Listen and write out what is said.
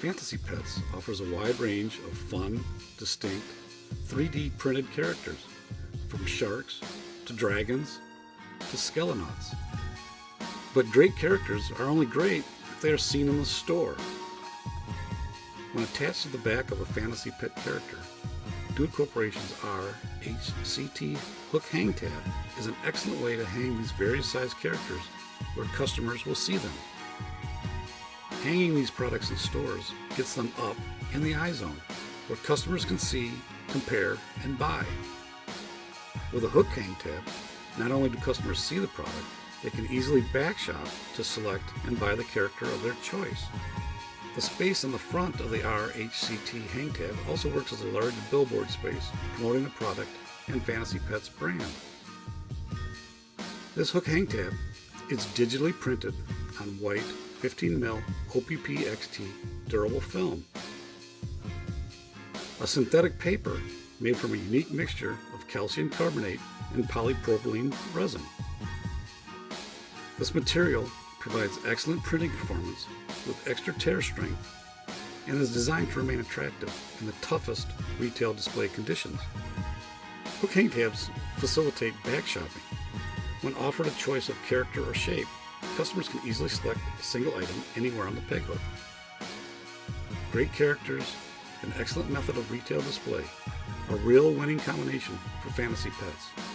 Fantasy Pets offers a wide range of fun, distinct, 3D printed characters, from sharks to dragons to Skelonauts. But great characters are only great if they are seen in the store. When attached to the back of a fantasy pet character, Dude Corporation's R-HCT hook hang tab is an excellent way to hang these various sized characters where customers will see them. Hanging these products in stores gets them up in the eye zone, where customers can see, compare, and buy. With a hook hang tab, not only do customers see the product, they can easily backshop to select and buy the character of their choice. The space in the front of the R-HCT hang tab also works as a large billboard space promoting the product and Fantasy Pets brand. This hook hang tab is digitally printed on white 15mm OPP-XT durable film, a synthetic paper made from a unique mixture of calcium carbonate and polypropylene resin. This material provides excellent printing performance with extra tear strength and is designed to remain attractive in the toughest retail display conditions. Hook hang tabs facilitate backshopping. When offered a choice of character or shape, customers can easily select a single item anywhere on the peg hook. Great characters, an excellent method of retail display, a real winning combination for Fantasy Pets.